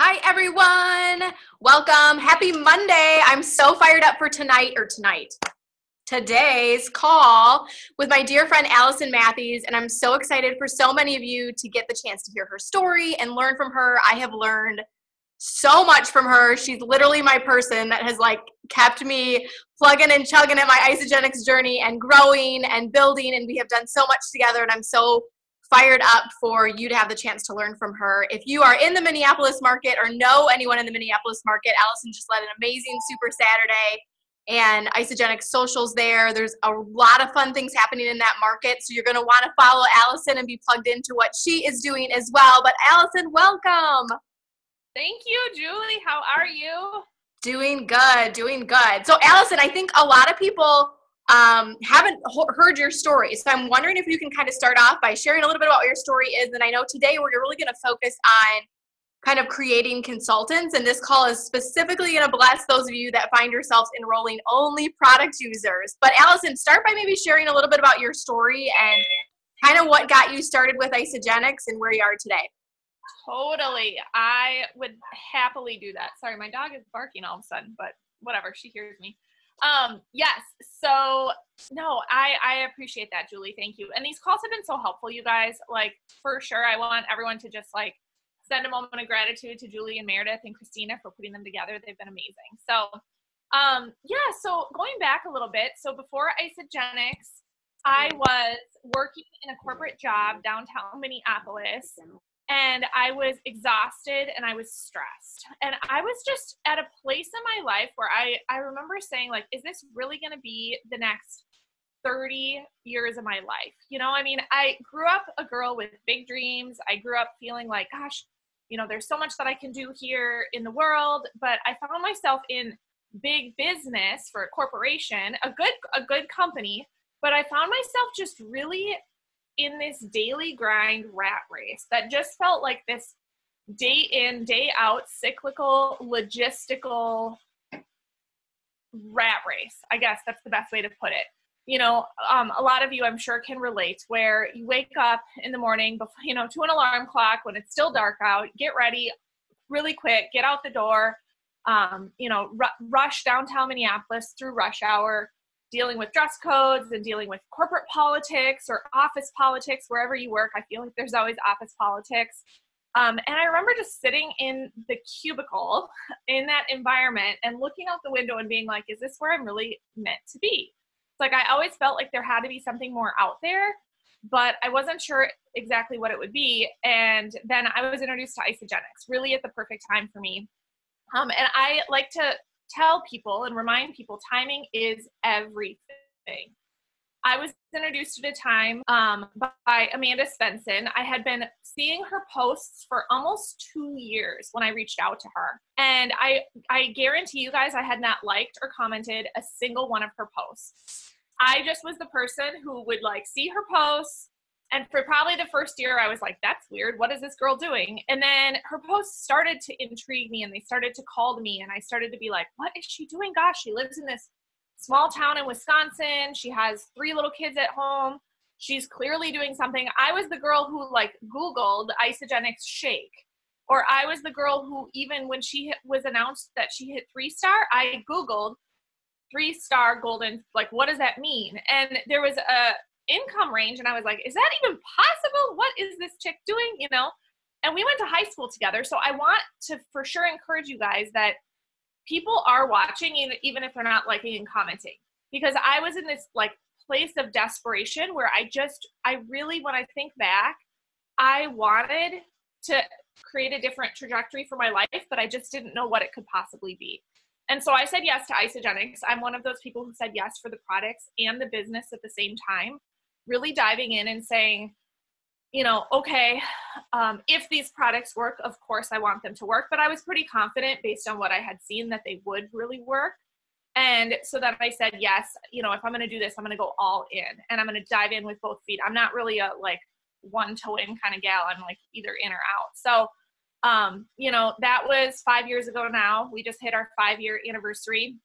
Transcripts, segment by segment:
Hi, everyone. Welcome. Happy Monday. I'm so fired up for today's call with my dear friend, Allison Matthies. And I'm so excited for so many of you to get the chance to hear her story and learn from her. I have learned so much from her. She's literally my person that has kept me plugging and chugging at my Isagenix journey and growing and building. And we have done so much together. And I'm so fired up for you to have the chance to learn from her. If you are in the Minneapolis market or know anyone in the Minneapolis market, Allison just led an amazing Super Saturday and Isagenix socials there. There's a lot of fun things happening in that market. So you're going to want to follow Allison and be plugged into what she is doing as well. But Allison, welcome. Thank you, Julie. How are you? Doing good, doing good. So Allison, I think a lot of people haven't heard your story. So I'm wondering if you can kind of start off by sharing a little bit about what your story is. And I know today we're really going to focus on kind of creating consultants. And this call is specifically going to bless those of you that find yourselves enrolling only product users. But Allison, start by maybe sharing a little bit about your story and kind of what got you started with Isagenix and where you are today. Totally. I would happily do that. Sorry, my dog is barking all of a sudden, but whatever, she hears me. Yes. So no, I appreciate that, Julie. Thank you. And these calls have been so helpful, you guys. For sure, I want everyone to just send a moment of gratitude to Julie and Meredith and Christina for putting them together. They've been amazing. So, yeah, so going back a little bit. So before Isagenix, I was working in a corporate job downtown Minneapolis. And I was exhausted and I was stressed. And I was just at a place in my life where I remember saying, is this really going to be the next 30 years of my life? I grew up a girl with big dreams. I grew up feeling gosh, there's so much that I can do here in the world. But I found myself in big business for a corporation, a good company. But I found myself just really in this daily grind rat race that just felt like this day in, day out, cyclical, logistical rat race. I guess that's the best way to put it. A lot of you, I'm sure, can relate where you wake up in the morning, to an alarm clock when it's still dark out, get ready really quick, get out the door, rush downtown Minneapolis through rush hour, dealing with dress codes and dealing with corporate politics or office politics, wherever you work. I feel like there's always office politics. And I remember just sitting in the cubicle in that environment and looking out the window and being like, is this where I'm really meant to be? It's I always felt like there had to be something more out there, but I wasn't sure exactly what it would be. And then I was introduced to Isagenix, really at the perfect time for me. And I like to tell people and remind people timing is everything. I was introduced at a time by Amanda Svensson. I had been seeing her posts for almost 2 years when I reached out to her. And I guarantee you guys I had not liked or commented a single one of her posts. I just was the person who would see her posts. And for probably the first year, I was like, that's weird. What is this girl doing? And then her posts started to intrigue me and they started to call to me. And I started to be like, what is she doing? Gosh, she lives in this small town in Wisconsin. She has 3 little kids at home. She's clearly doing something. I was the girl who Googled Isagenix shake. Or I was the girl who, even when she was announced that she hit 3-star, I Googled 3-star golden, what does that mean? And there was a income range and I was like, is that even possible? What is this chick doing? And we went to high school together. So I want to for sure encourage you guys that people are watching, even if they're not liking and commenting, because I was in this place of desperation where I really, when I think back, I wanted to create a different trajectory for my life, but I just didn't know what it could possibly be. And so I said yes to Isagenix. I'm one of those people who said yes for the products and the business at the same time, really diving in and saying, okay, if these products work, of course I want them to work, but I was pretty confident based on what I had seen that they would really work. And so then I said, yes, if I'm going to do this, I'm going to go all in and I'm going to dive in with both feet. I'm not really a one toe in kind of gal. I'm either in or out. So, that was 5 years ago now. We just hit our 5-year anniversary.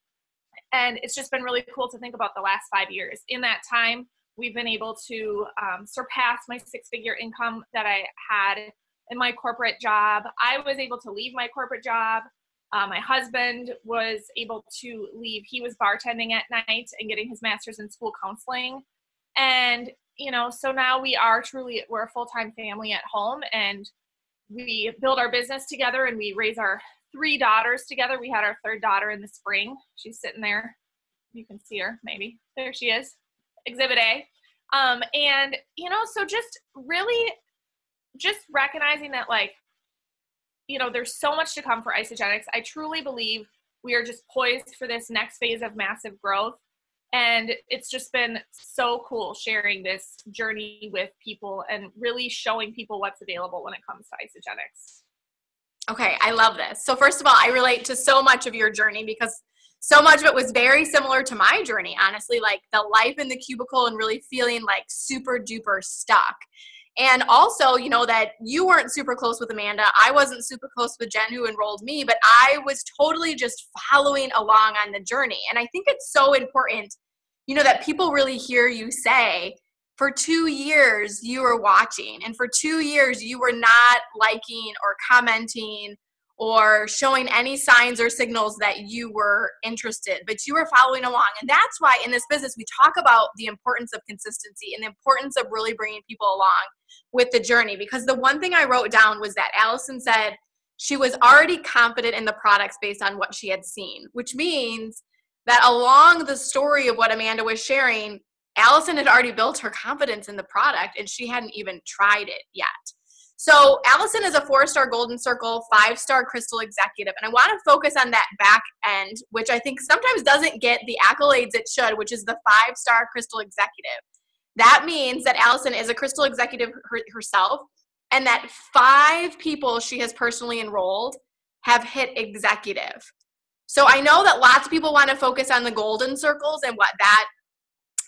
And it's just been really cool to think about the last 5 years. In that time, we've been able to surpass my 6-figure income that I had in my corporate job. I was able to leave my corporate job. My husband was able to leave. He was bartending at night and getting his master's in school counseling. And, you know, so now we're a full-time family at home, and we build our business together, and we raise our 3 daughters together. We had our 3rd daughter in the spring. She's sitting there. You can see her, maybe. There she is, Exhibit A. And, you know, so just really just recognizing that, like, you know, there's so much to come for Isagenix. I truly believe we are just poised for this next phase of massive growth. And it's just been so cool sharing this journey with people and really showing people what's available when it comes to Isagenix. Okay, I love this. So first of all, I relate to so much of your journey because so much of it was very similar to my journey, honestly, like the life in the cubicle and really feeling like super duper stuck. And also, you know, that you weren't super close with Amanda. I wasn't super close with Jen, who enrolled me, but I was totally just following along on the journey. And I think it's so important, you know, that people really hear you say, for 2 years you were watching, and for 2 years you were not liking or commenting or showing any signs or signals that you were interested, but you were following along. And that's why in this business, we talk about the importance of consistency and the importance of really bringing people along with the journey. Because the one thing I wrote down was that Allison said she was already confident in the products based on what she had seen, which means that along the story of what Amanda was sharing, Allison had already built her confidence in the product and she hadn't even tried it yet. So Allison is a 4-star Golden Circle, 5-star Crystal Executive. And I want to focus on that back end, which I think sometimes doesn't get the accolades it should, which is the 5-star Crystal Executive. That means that Allison is a Crystal Executive herself, and that 5 people she has personally enrolled have hit executive. So I know that lots of people want to focus on the Golden Circles and what that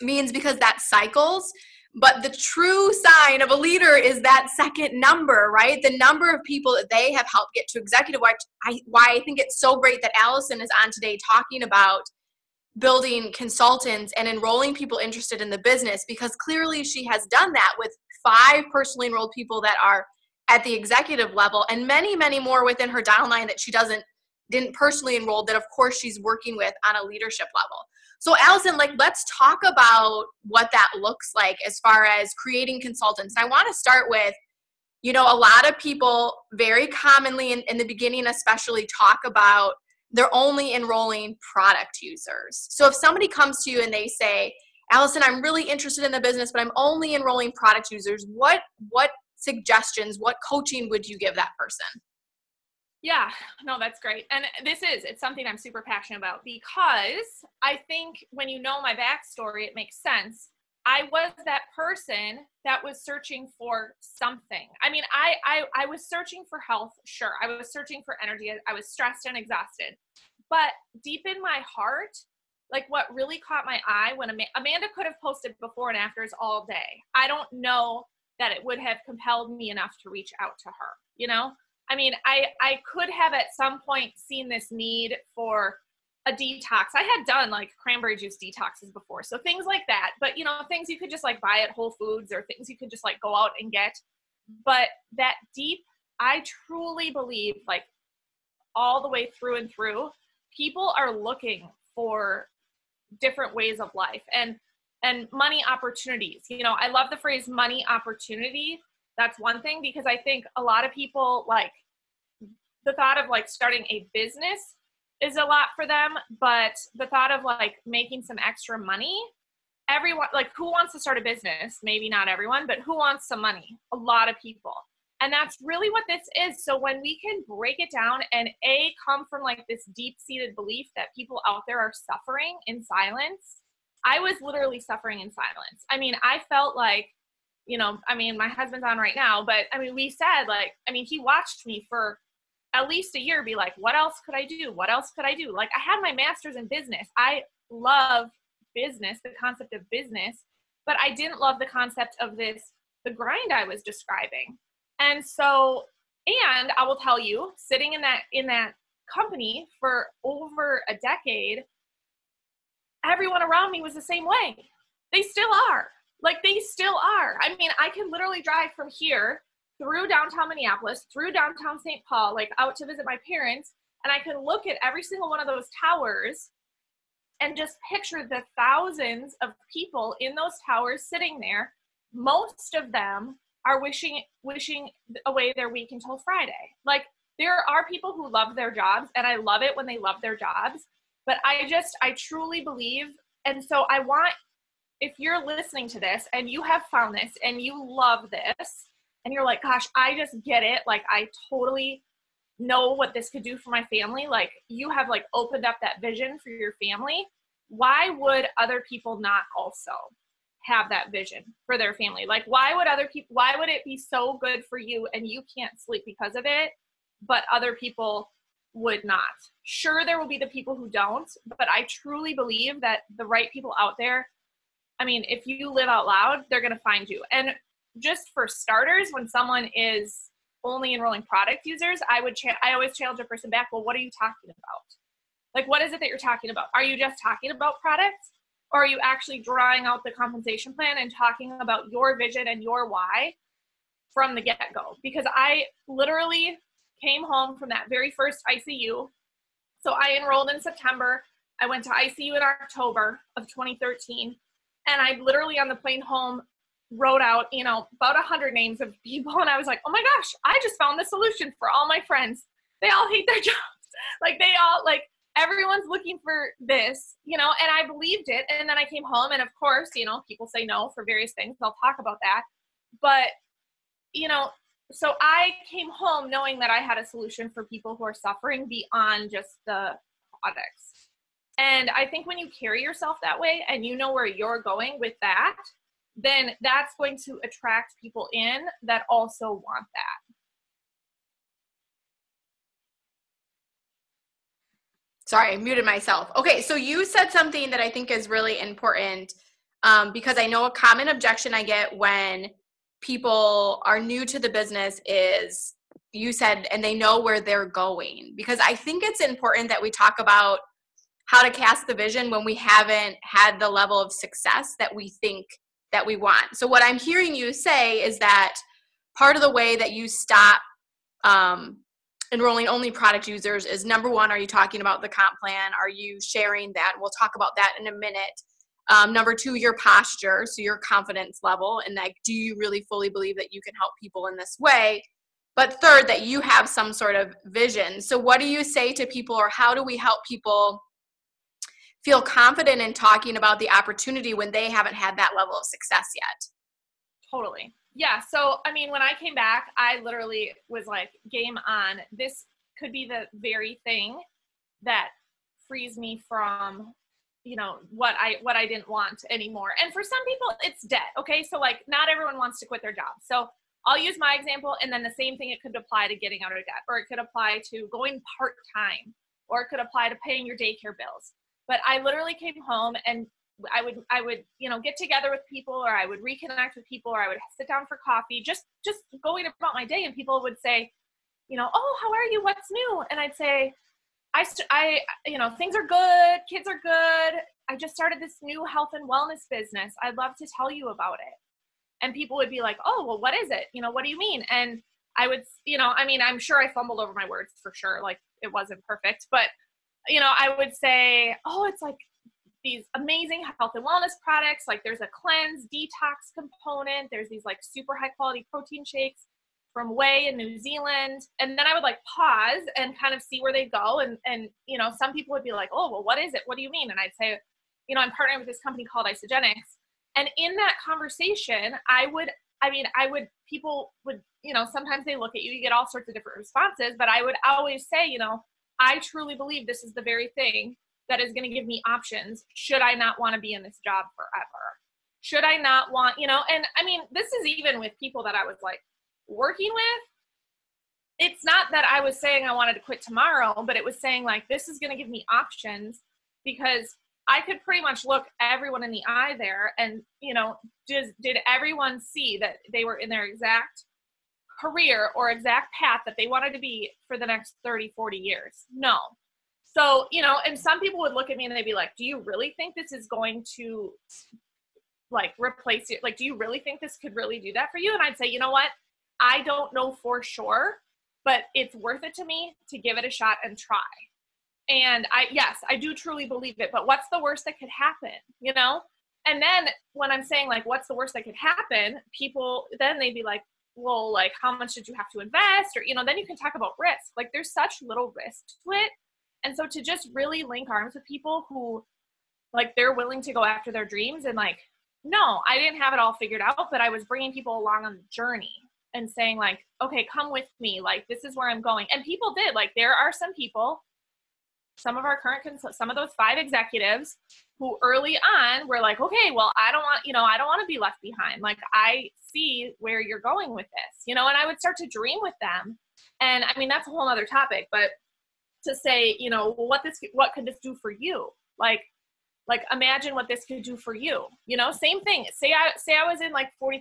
means because that cycles. But the true sign of a leader is that second number, right? The number of people that they have helped get to executive, why I think it's so great that Allison is on today talking about building consultants and enrolling people interested in the business, because clearly she has done that with 5 personally enrolled people that are at the executive level, and many, many more within her downline that she didn't personally enroll that of course she's working with on a leadership level. So Allison, like, let's talk about what that looks like as far as creating consultants. And I want to start with, you know, a lot of people very commonly in the beginning especially talk about they're only enrolling product users. So if somebody comes to you and they say, Allison, I'm really interested in the business, but I'm only enrolling product users, what suggestions, what coaching would you give that person? Yeah, no, that's great. And it's something I'm super passionate about, because I think when you know my backstory, it makes sense. I was that person that was searching for something. I mean, I was searching for health. Sure. I was searching for energy. I was stressed and exhausted, but deep in my heart, like what really caught my eye when Amanda could have posted before and afters all day. I don't know that it would have compelled me enough to reach out to her, you know? I mean, I could have at some point seen this need for a detox. I had done like cranberry juice detoxes before. So things like that, but you know, things you could just like buy at Whole Foods or things you could just like go out and get. But that deep, I truly believe, like all the way through and through, people are looking for different ways of life and money opportunities. You know, I love the phrase money opportunity. That's one thing, because I think a lot of people, like, the thought of like starting a business is a lot for them, but the thought of like making some extra money, everyone, like, who wants to start a business? Maybe not everyone, but who wants some money? A lot of people. And that's really what this is. So when we can break it down and come from like this deep-seated belief that people out there are suffering in silence. I was literally suffering in silence. I mean, I felt like, you know, I mean, my husband's on right now, but I mean, we said like, I mean, he watched me for at least a year be like, what else could I do? What else could I do? Like, I had my master's in business. I love business, the concept of business, but I didn't love the concept of the grind I was describing. And so, and I will tell you, sitting in that company for over a decade, everyone around me was the same way. They still are. Like, they still are. I mean, I can literally drive from here through downtown Minneapolis, through downtown St. Paul, like out to visit my parents, and I can look at every single one of those towers and just picture the thousands of people in those towers sitting there. Most of them are wishing away their week until Friday. Like, there are people who love their jobs, and I love it when they love their jobs, but I truly believe, and so I want, if you're listening to this and you have found this and you love this and you're like, gosh, I just get it, like I totally know what this could do for my family, like you have like opened up that vision for your family, why would other people not also have that vision for their family? Like, why would it be so good for you and you can't sleep because of it, but other people would not? Sure, there will be the people who don't, but I truly believe that the right people out there, I mean, if you live out loud, they're going to find you. And just for starters, when someone is only enrolling product users, I always challenge a person back, well, what are you talking about? Like, what is it that you're talking about? Are you just talking about products? Or are you actually drawing out the compensation plan and talking about your vision and your why from the get-go? Because I literally came home from that very first ICU. So I enrolled in September. I went to ICU in October of 2013. And I literally on the plane home wrote out, about 100 names of people. And I was like, oh my gosh, I just found the solution for all my friends. They all hate their jobs. Everyone's looking for this, and I believed it. And then I came home and of course, people say no for various things. I'll talk about that. But, so I came home knowing that I had a solution for people who are suffering beyond just the products. And I think when you carry yourself that way and you know where you're going with that, then that's going to attract people in that also want that. Sorry, I muted myself. Okay, so you said something that I think is really important because I know a common objection I get when people are new to the business is, you said, and they know where they're going. Because I think it's important that we talk about how to cast the vision when we haven't had the level of success that we think that we want. So what I'm hearing you say is that part of the way that you stop enrolling only product users is, number one, are you talking about the comp plan? Are you sharing that? We'll talk about that in a minute. Number two, your posture, so your confidence level, and like, do you really fully believe that you can help people in this way? But third, that you have some sort of vision. So what do you say to people, or how do we help people feel confident in talking about the opportunity when they haven't had that level of success yet? Totally. Yeah. So, I mean, when I came back, I literally was like, game on. This could be the very thing that frees me from, what I didn't want anymore. And for some people, it's debt. Okay. So like, not everyone wants to quit their job. So I'll use my example, and then the same thing, it could apply to getting out of debt, or it could apply to going part-time, or it could apply to paying your daycare bills. But I literally came home and I would, get together with people, or I would reconnect with people, or I would sit down for coffee, just going about my day. And people would say, oh, how are you? What's new? And I'd say, things are good. Kids are good. I just started this new health and wellness business. I'd love to tell you about it. And people would be like, oh, well, what is it? What do you mean? And I would, I'm sure I fumbled over my words for sure. Like, it wasn't perfect, but, I would say, oh, it's like these amazing health and wellness products. Like, there's a cleanse detox component. There's these like super high quality protein shakes from Whey in New Zealand. And then I would like pause and kind of see where they go. And some people would be like, oh, well, what is it? What do you mean? And I'd say, I'm partnering with this company called Isagenix. And in that conversation, people would, sometimes they look at you, you get all sorts of different responses, but I would always say, I truly believe this is the very thing that is going to give me options. Should I not want to be in this job forever? Should I not want, and I mean, this is even with people that I was like working with. It's not that I was saying I wanted to quit tomorrow, but it was saying like, this is going to give me options, because I could pretty much look everyone in the eye there and, did everyone see that they were in their exact career or exact path that they wanted to be for the next 30, 40 years? No. So, and some people would look at me and they'd be like, do you really think this is going to like replace you? Like, do you really think this could really do that for you? And I'd say, you know what? I don't know for sure, but it's worth it to me to give it a shot and try. And yes, I do truly believe it, but what's the worst that could happen, you know? And then when I'm saying like, what's the worst that could happen, people, then they'd be like, well, like, how much did you have to invest? Or, you know, then you can talk about risk. Like, there's such little risk to it. And so to just really link arms with people who, like, they're willing to go after their dreams and like, no, I didn't have it all figured out, but I was bringing people along on the journey and saying like, okay, come with me. Like, this is where I'm going. And people did. Like, there are some people, some of our current, some of those 5 executives who early on were like, okay, well, I don't want to be left behind. Like, I see where you're going with this, you know, and I would start to dream with them. And I mean, that's a whole other topic, but to say, you know, what could this do for you? Like imagine what this could do for you, you know, same thing. Say I was in like $40,000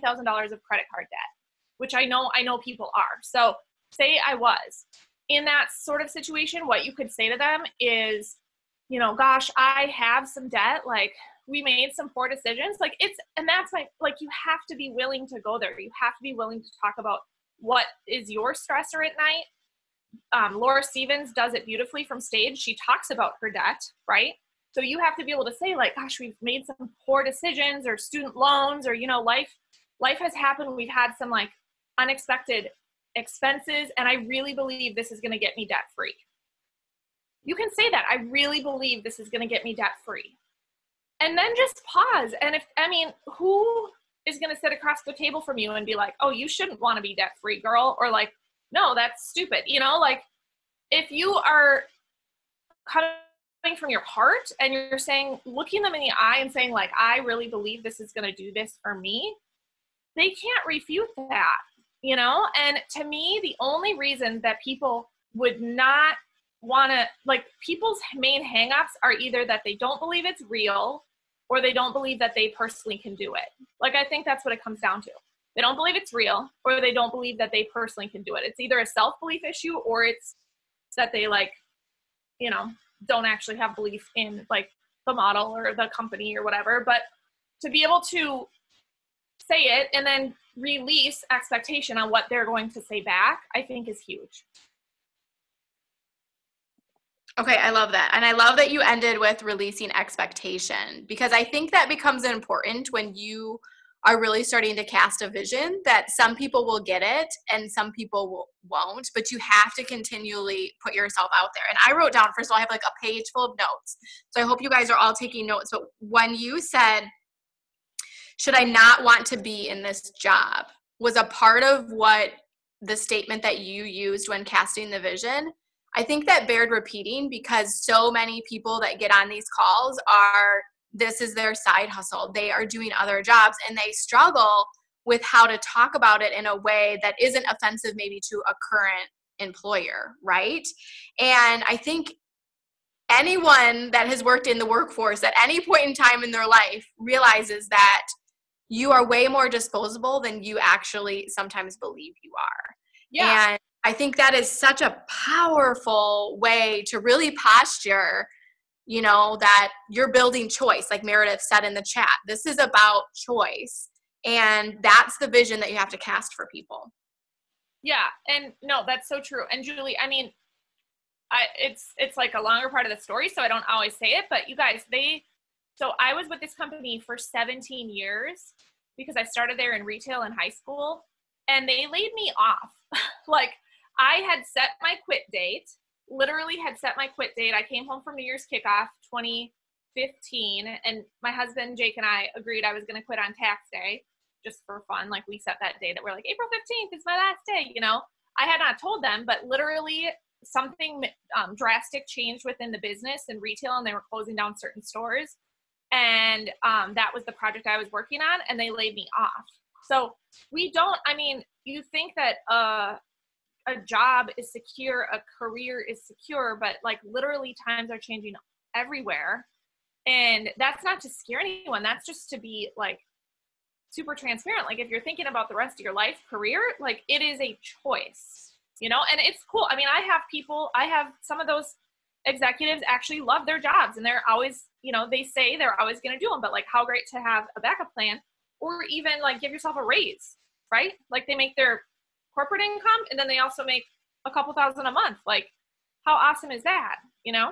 of credit card debt, which I know people are. So say I was in that sort of situation, what you could say to them is, you know, gosh, I have some debt. Like, we made some poor decisions. Like, that's like, you have to be willing to go there. You have to be willing to talk about what is your stressor at night. Laura Stevens does it beautifully from stage. She talks about her debt, right? So you have to be able to say like, gosh, we've made some poor decisions, or student loans, or, you know, life has happened. We've had some like unexpected expenses, and I really believe this is going to get me debt free. You can say that. I really believe this is going to get me debt free. And then just pause. And who is going to sit across the table from you and be like, oh, you shouldn't want to be debt free, girl? Or like, no, that's stupid. You know, like, if you are coming from your heart and you're saying, looking them in the eye and saying like, I really believe this is going to do this for me, they can't refute that, you know? And to me, the only reason that people would not want to, like, people's main hangups are either that they don't believe it's real, or they don't believe that they personally can do it. Like, I think that's what it comes down to. They don't believe it's real, or they don't believe that they personally can do it. It's either a self-belief issue, or it's that they, like, you know, don't actually have belief in like the model or the company or whatever. But to be able to say it and then release expectation on what they're going to say back, I think is huge. Okay, I love that. And I love that you ended with releasing expectation, because I think that becomes important when you are really starting to cast a vision, that some people will get it and some people won't, but you have to continually put yourself out there. And I wrote down, first of all, I have like a page full of notes. So I hope you guys are all taking notes. But when you said, should I not want to be in this job, was a part of what the statement that you used when casting the vision. I think that bared repeating, because so many people that get on these calls this is their side hustle. They are doing other jobs and they struggle with how to talk about it in a way that isn't offensive maybe to a current employer, right? And I think anyone that has worked in the workforce at any point in time in their life realizes that you are way more disposable than you actually sometimes believe you are. Yeah. And I think that is such a powerful way to really posture, you know, that you're building choice, like Meredith said in the chat. This is about choice, and that's the vision that you have to cast for people. Yeah, and no, that's so true. And Julie, I mean, it's like a longer part of the story, so I don't always say it, but you guys, so I was with this company for 17 years because I started there in retail in high school, and they laid me off. Like, I had set my quit date. Literally had set my quit date. I came home from New Year's kickoff 2015, and my husband Jake and I agreed I was going to quit on tax day just for fun. Like, we set that day that we're like, April 15th is my last day, you know. I had not told them, but literally something drastic changed within the business and retail, and they were closing down certain stores, and that was the project I was working on, and they laid me off. So you think that a job is secure, a career is secure, but like, literally times are changing everywhere. And that's not to scare anyone. That's just to be like super transparent. Like, if you're thinking about the rest of your life, career, like, it is a choice, you know. And it's cool. I mean, I have some of those executives actually love their jobs, and they're always, you know, they say they're always going to do them, but like, how great to have a backup plan, or even like give yourself a raise, right? Like, they make their corporate income, and then they also make a couple thousand a month. Like, how awesome is that, you know?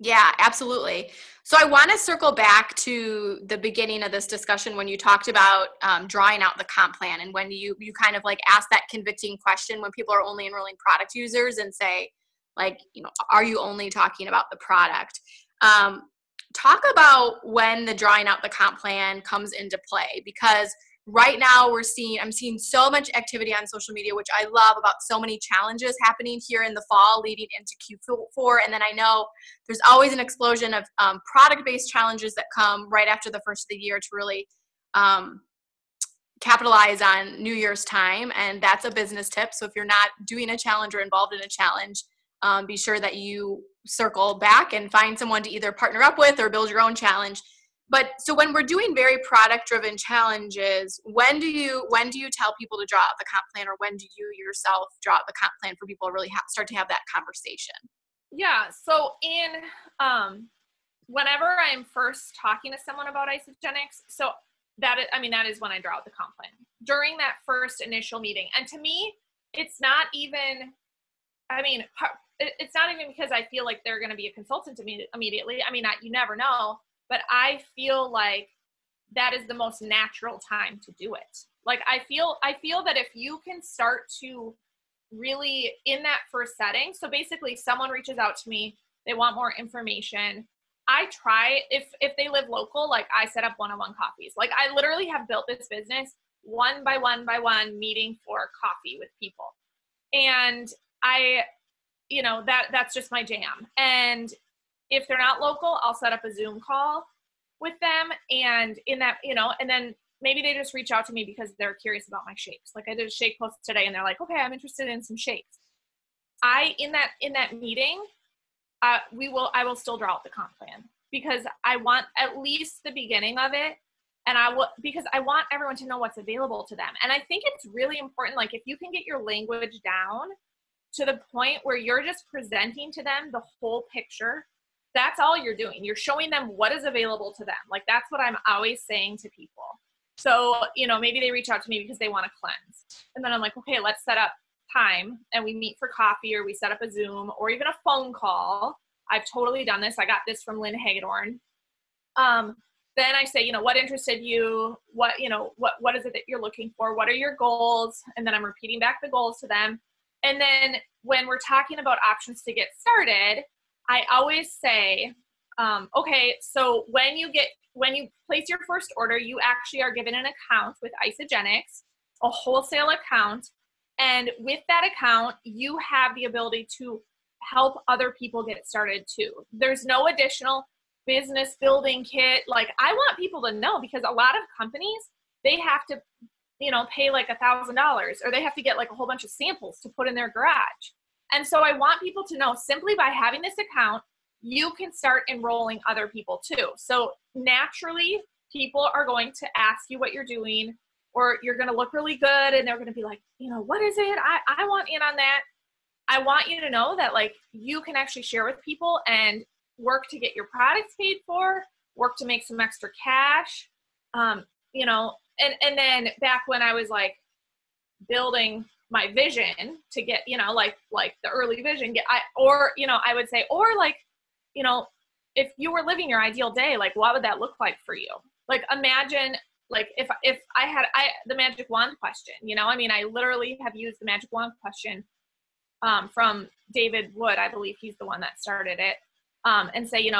Yeah, absolutely. So I want to circle back to the beginning of this discussion when you talked about drawing out the comp plan, and when you kind of like ask that convicting question when people are only enrolling product users and say, like, you know, are you only talking about the product? Talk about when the drawing out the comp plan comes into play, because right now I'm seeing so much activity on social media, which I love, about so many challenges happening here in the fall leading into Q4. And then I know there's always an explosion of product-based challenges that come right after the first of the year to really capitalize on New Year's time. And that's a business tip. So if you're not doing a challenge or involved in a challenge, be sure that you circle back and find someone to either partner up with or build your own challenge. But so when we're doing very product-driven challenges, when do you tell people to draw out the comp plan, or when do you yourself draw out the comp plan for people to really start to have that conversation? Yeah. So whenever I'm first talking to someone about Isagenix, so that is when I draw out the comp plan, during that first initial meeting. And to me, it's not even because I feel like they're going to be a consultant to me immediately. I mean, you never know. But I feel like that is the most natural time to do it. Like, I feel that if you can start to really, in that first setting, so basically someone reaches out to me, they want more information. I try, if they live local, like, I set up one-on-one coffees. Like, I literally have built this business one by one meeting for coffee with people. And that's just my jam. And if they're not local, I'll set up a Zoom call with them. And and then maybe they just reach out to me because they're curious about my shakes. Like, I did a shake post today and they're like, okay, I'm interested in some shakes. In that meeting, I will still draw out the comp plan, because I want at least the beginning of it. And because I want everyone to know what's available to them. And I think it's really important, like, if you can get your language down to the point where you're just presenting to them the whole picture, that's all you're doing. You're showing them what is available to them. Like, that's what I'm always saying to people. So, maybe they reach out to me because they want to cleanse. And then I'm like, okay, let's set up time and we meet for coffee, or we set up a Zoom or even a phone call. I've totally done this. I got this from Lynn Hagedorn. Then I say, what interested you? What is it that you're looking for? What are your goals? And then I'm repeating back the goals to them. And then when we're talking about options to get started, I always say, okay, so when you place your first order, you actually are given an account with Isagenix, a wholesale account. And with that account, you have the ability to help other people get started too. There's no additional business building kit. Like, I want people to know, because a lot of companies, they have to, pay like $1,000, or they have to get like a whole bunch of samples to put in their garage. And so I want people to know, simply by having this account, you can start enrolling other people too. So naturally, people are going to ask you what you're doing, or you're going to look really good and they're going to be like, what is it? I want in on that. I want you to know that, like, you can actually share with people and work to get your products paid for, work to make some extra cash. And then back when I was like building my vision to get, like the early vision, I would say, if you were living your ideal day, like, what would that look like for you? Like, imagine, like, if I had the magic wand question, I literally have used the magic wand question from David Wood. I believe he's the one that started it. And say,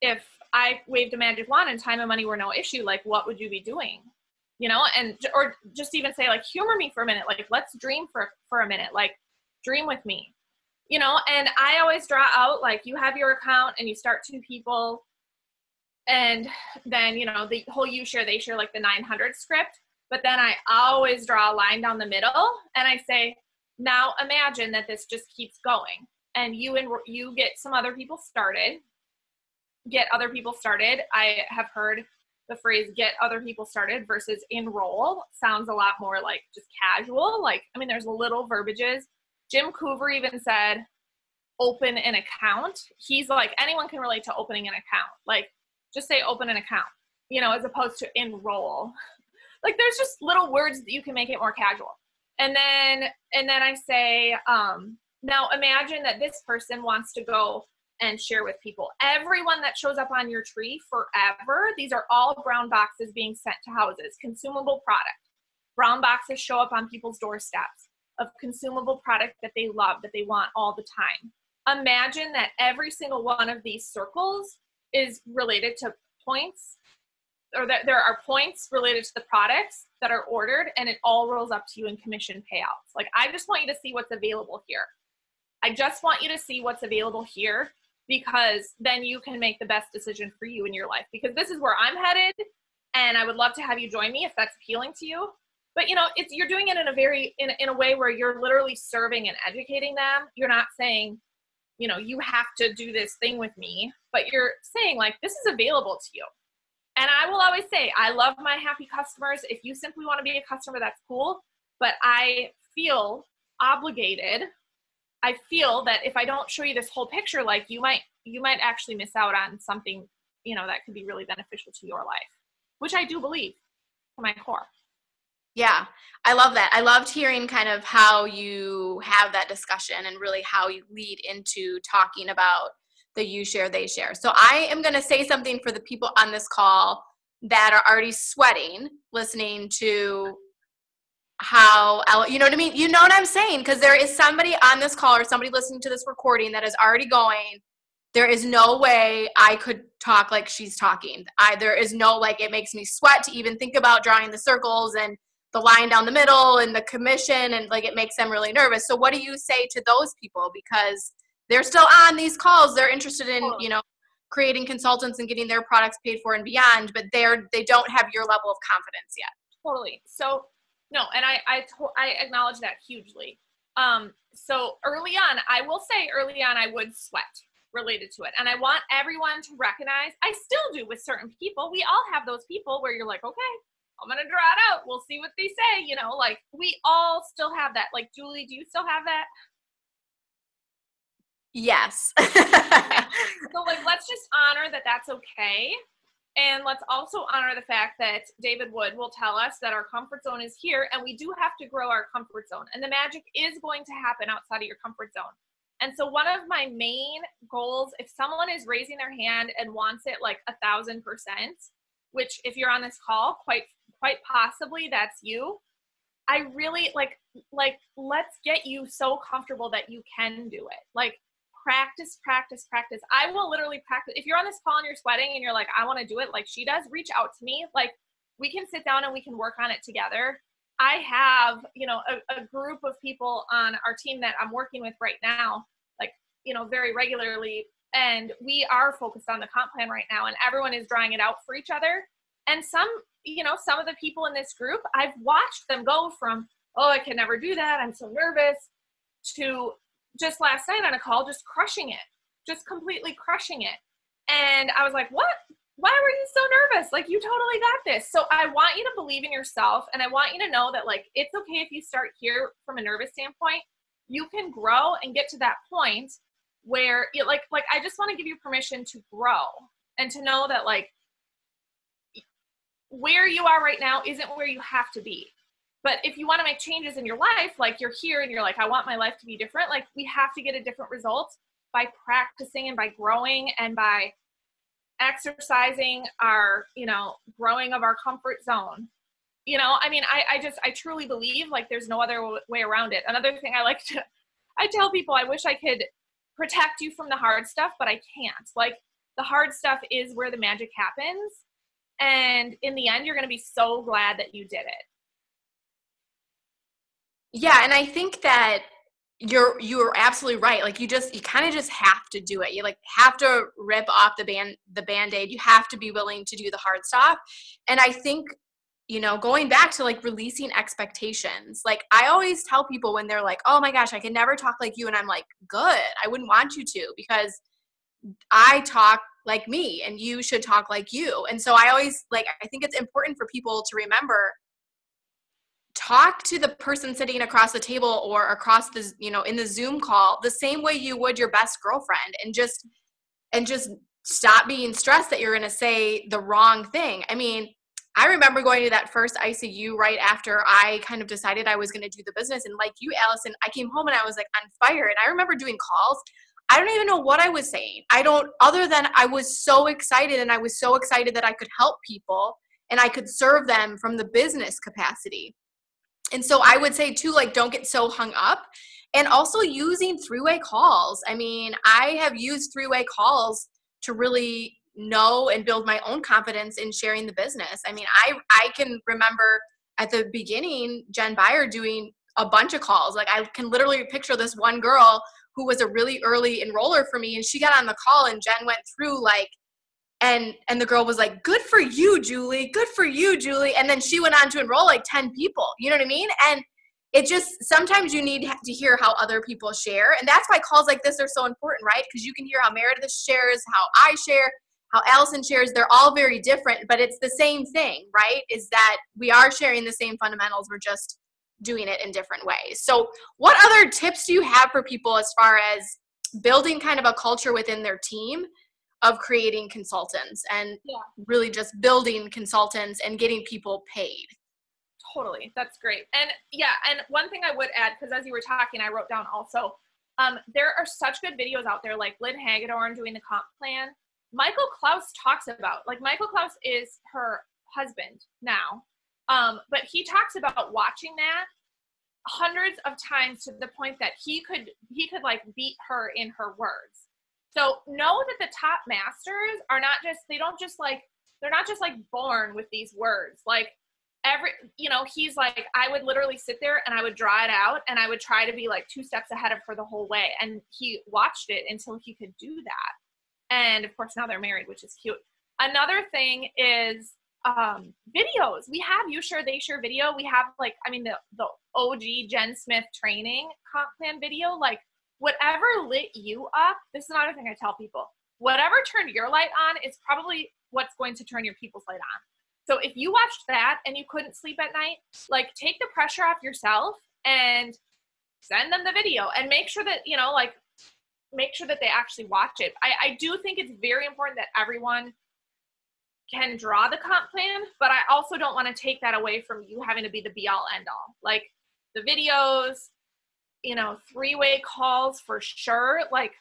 if I waved a magic wand and time and money were no issue, like, what would you be doing? Or just even say, like, humor me for a minute. Like, let's dream for a minute. Like, dream with me, and I always draw out, like, you have your account and you start 2 people. And then, the whole you share, they share, like the 900 script. But then I always draw a line down the middle and I say, now imagine that this just keeps going. And you get some other people started. I have heard the phrase get other people started versus enroll. Sounds a lot more like just casual. Like, there's little verbiages. Jim Coover even said, open an account. He's like, anyone can relate to opening an account. Like, just say open an account, as opposed to enroll. Like, there's just little words that you can make it more casual. And then I say, now imagine that this person wants to go and share with people. Everyone that shows up on your tree forever, these are all brown boxes being sent to houses, consumable product. Brown boxes show up on people's doorsteps of consumable product that they love, that they want all the time. Imagine that every single one of these circles is related to points, or that there are points related to the products that are ordered, and it all rolls up to you in commission payouts. Like, I just want you to see what's available here. I just want you to see what's available here, because then you can make the best decision for you in your life, because this is where I'm headed, and I would love to have you join me if that's appealing to you. But, you know, you're doing it in a way where you're literally serving and educating them. You're not saying, you know, you have to do this thing with me, but you're saying, like, this is available to you. And I will always say, I love my happy customers. If you simply want to be a customer, that's cool. But I feel obligated. I feel that if I don't show you this whole picture, like, you might actually miss out on something, you know, that could be really beneficial to your life, which I do believe to my core. Yeah, I love that. I loved hearing kind of how you have that discussion and really how you lead into talking about the you share, they share. So I am going to say something for the people on this call that are already sweating listening to how, you know what I mean? You know what I'm saying? Because there is somebody on this call or somebody listening to this recording that is already going, there is no way I could talk like she's talking. There is no, like, it makes me sweat to even think about drawing the circles and the line down the middle and the commission, and like, it makes them really nervous. So what do you say to those people? Because they're still on these calls. They're interested in, you know, creating consultants and getting their products paid for and beyond, but they don't have your level of confidence yet. Totally. So no, and I acknowledge that hugely. So early on, I will say I would sweat related to it. And I want everyone to recognize, I still do with certain people. We all have those people where you're like, okay, I'm going to draw it out. We'll see what they say. You know, like, we all still have that. Like, Julie, do you still have that? Yes. So, like, let's just honor that that's okay. And let's also honor the fact that David Wood will tell us that our comfort zone is here, and we do have to grow our comfort zone. And the magic is going to happen outside of your comfort zone. And so one of my main goals, if someone is raising their hand and wants it like 1,000%, which if you're on this call, quite possibly that's you. I really like, let's get you so comfortable that you can do it. Like, practice. I will literally practice. If you're on this call and you're sweating and you're like, I want to do it like she does, reach out to me. Like, we can sit down and we can work on it together. I have, you know, a group of people on our team that I'm working with right now, like, you know, very regularly. And we are focused on the comp plan right now, and everyone is drawing it out for each other. And some of the people in this group, I've watched them go from, oh, I can never do that, I'm so nervous, to just last night on a call, just crushing it, just completely crushing it. And I was like, what? Why were you so nervous? Like, you totally got this. So I want you to believe in yourself. And I want you to know that, like, it's okay if you start here from a nervous standpoint. You can grow and get to that point where you like, I just want to give you permission to grow and to know that, like, where you are right now isn't where you have to be. But if you want to make changes in your life, like, you're here and you're like, I want my life to be different. Like, we have to get a different result by practicing and by growing and by exercising our, you know, growing of our comfort zone. You know, I mean, I truly believe, like, there's no other way around it. Another thing I tell people, I wish I could protect you from the hard stuff, but I can't. Like, the hard stuff is where the magic happens. And in the end, you're going to be so glad that you did it. Yeah. And I think that you're absolutely right. Like, you kind of just have to do it. You like have to rip off the Band-Aid. You have to be willing to do the hard stuff. And I think, you know, going back to like releasing expectations, like, I always tell people when they're like, oh my gosh, I can never talk like you. And I'm like, good. I wouldn't want you to, because I talk like me and you should talk like you. And so I always I think it's important for people to remember, talk to the person sitting across the table or across the, you know, in the Zoom call the same way you would your best girlfriend, and just stop being stressed that you're going to say the wrong thing. I mean, I remember going to that first ICU right after I kind of decided I was going to do the business. And like you, Allison, I came home and I was like on fire. And I remember doing calls. I don't even know what I was saying. Other than I was so excited, and I was so excited that I could help people and I could serve them from the business capacity. And so I would say too, like, don't get so hung up. And also using three-way calls. I mean, I have used three-way calls to really know and build my own confidence in sharing the business. I mean, I can remember at the beginning, Jen Byer doing a bunch of calls. Like, I can literally picture this one girl who was a really early enroller for me, and she got on the call and Jen went through like, and the girl was like, good for you, Julie. Good for you, Julie. And then she went on to enroll like 10 people. You know what I mean? And it just, sometimes you need to hear how other people share. And that's why calls like this are so important, right? Because you can hear how Meredith shares, how I share, how Allison shares. They're all very different, but it's the same thing, right? Is that we are sharing the same fundamentals. We're just doing it in different ways. So what other tips do you have for people as far as building kind of a culture within their team of creating consultants and really just building consultants and getting people paid? Totally. That's great. And yeah, and one thing I would add, because as you were talking, I wrote down also, there are such good videos out there, like Lynn Hagedorn doing the comp plan. Michael Klaus talks about, like, Michael Klaus is her husband now, but he talks about watching that hundreds of times to the point that he could like beat her in her words. So know that the top masters are not just, they're not just like born with these words. Like he's like, I would literally sit there and I would draw it out and I would try to be like 2 steps ahead of her the whole way. And he watched it until he could do that. And of course now they're married, which is cute. Another thing is videos. We have You Share, They Share video. We have like, I mean, the OG Jen Smith training comp plan video, like, whatever lit you up, this is another thing I tell people, whatever turned your light on is probably what's going to turn your people's light on. So if you watched that and you couldn't sleep at night, like, take the pressure off yourself and send them the video and make sure that, make sure that they actually watch it. I do think it's very important that everyone can draw the comp plan, but I also don't want to take that away from you having to be the be all end all. Like, the videos, three-way calls for sure, like,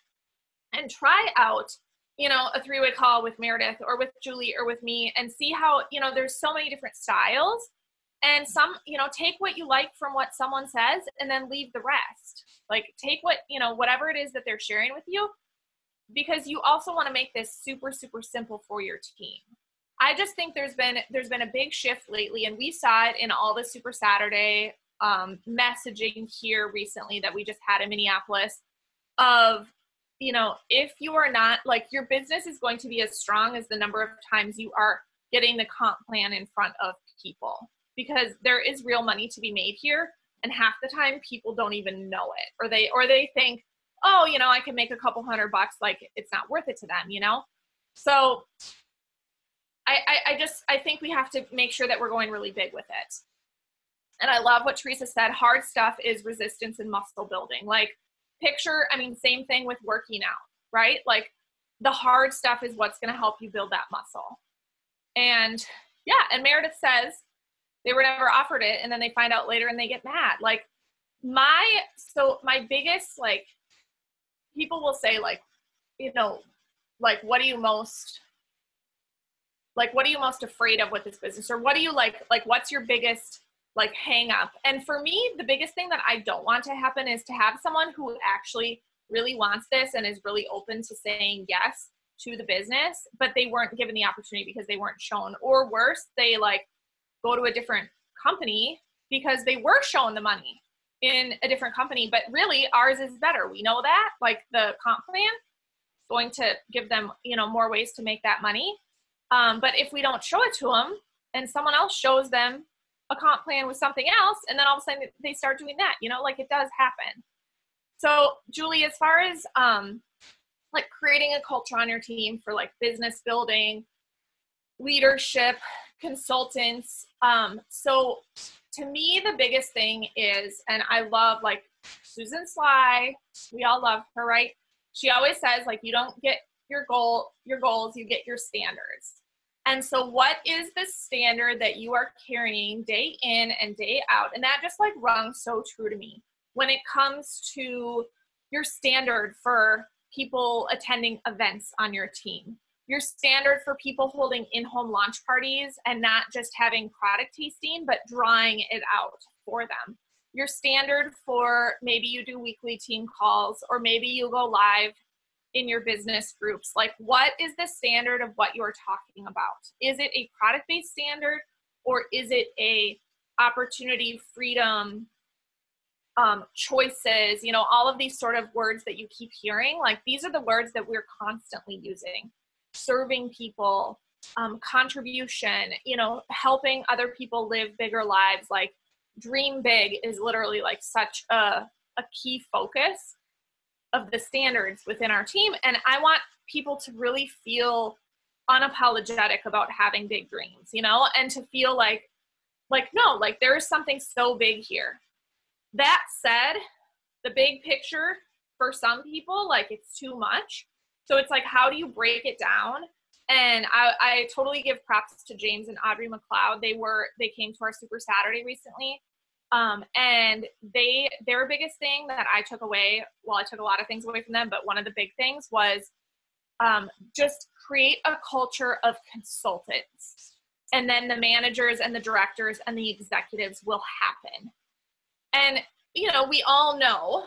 and try out, a three-way call with Meredith or with Julie or with me and see how, there's so many different styles, and some, take what you like from what someone says and then leave the rest. Like, take what, whatever it is that they're sharing with you, because you also want to make this super, super simple for your team. I just think there's been a big shift lately, and we saw it in all the Super Saturday messaging here recently that we just had in Minneapolis of, if you are not, like, your business is going to be as strong as the number of times you are getting the comp plan in front of people, because there is real money to be made here. And half the time people don't even know it, or they think, oh, I can make a couple $100, like, it's not worth it to them, So I think we have to make sure that we're going really big with it. And I love what Teresa said. Hard stuff is resistance and muscle building. Like, same thing with working out, right? Like, the hard stuff is what's going to help you build that muscle. And yeah, and Meredith says they were never offered it, and then they find out later and they get mad. Like, my biggest, like, people will say, like, like, what are you most afraid of with this business? Or what do you like, what's your biggest, like, hang up? And for me, the biggest thing that I don't want to happen is to have someone who actually really wants this and is really open to saying yes to the business, but they weren't given the opportunity because they weren't shown. Or worse, they, like, go to a different company because they were shown the money in a different company, but really ours is better. We know that, like, the comp plan is going to give them, more ways to make that money. But if we don't show it to them and someone else shows them a comp plan with something else, and then all of a sudden they start doing that, like, it does happen. So Julie, as far as like, creating a culture on your team for, like, business building, leadership, consultants. So to me, the biggest thing is, and I love, like, Susan Sly, we all love her, right? She always says, like, you don't get your goals, you get your standards. And so what is the standard that you are carrying day in and day out? And that just like rung so true to me when it comes to your standard for people attending events on your team, your standard for people holding in-home launch parties and not just having product tasting, but drawing it out for them. Your standard for maybe you do weekly team calls, or maybe you go live in your business groups. Like, what is the standard of what you're talking about? Is it a product-based standard, or is it a opportunity, freedom, choices, you know, all of these sort of words that you keep hearing? Like, these are the words that we're constantly using. Serving people, contribution, you know, helping other people live bigger lives. Like, dream big is literally like such a key focus of the standards within our team. And I want people to really feel unapologetic about having big dreams, you know, and to feel like, no, like there is something so big here. That said, the big picture for some people, like, it's too much. So it's like, how do you break it down? And I totally give props to James and Audrey McLeod. They came to our Super Saturday recently. And their biggest thing that I took away, well, I took a lot of things away from them, but one of the big things was just create a culture of consultants. And then the managers and the directors and the executives will happen. And, you know, we all know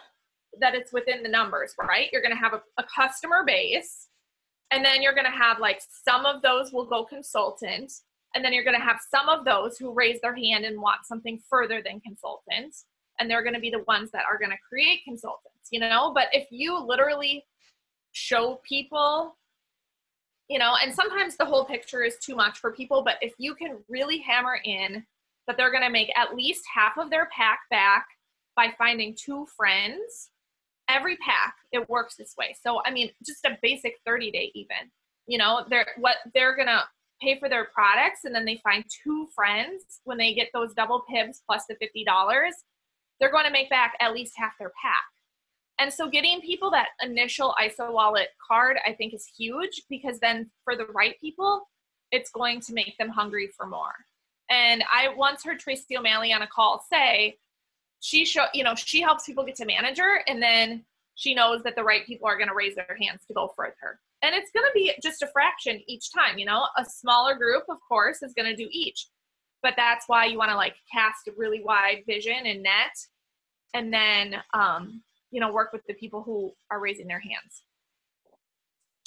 that it's within the numbers, right? You're going to have a customer base, and then you're going to have like some of those will go consultant, and then you're going to have some of those who raise their hand and want something further than consultants, and they're going to be the ones that are going to create consultants, you know? But if you literally show people, you know, and sometimes the whole picture is too much for people, but if you can really hammer in that they're going to make at least half of their pack back by finding 2 friends, every pack, it works this way. So, I mean, just a basic 30-day even, you know, they're going to pay for their products, and then they find 2 friends. When they get those double pibs plus the $50, they're going to make back at least half their pack. And so getting people that initial ISO wallet card, I think, is huge, because then for the right people, it's going to make them hungry for more. And I once heard Tracy O'Malley on a call say, she helps people get to manager, and then she knows that the right people are going to raise their hands to go further. And it's going to be just a fraction each time, you know. A smaller group, of course, is going to do each. But that's why you want to like cast a really wide vision and net, and then, you know, work with the people who are raising their hands.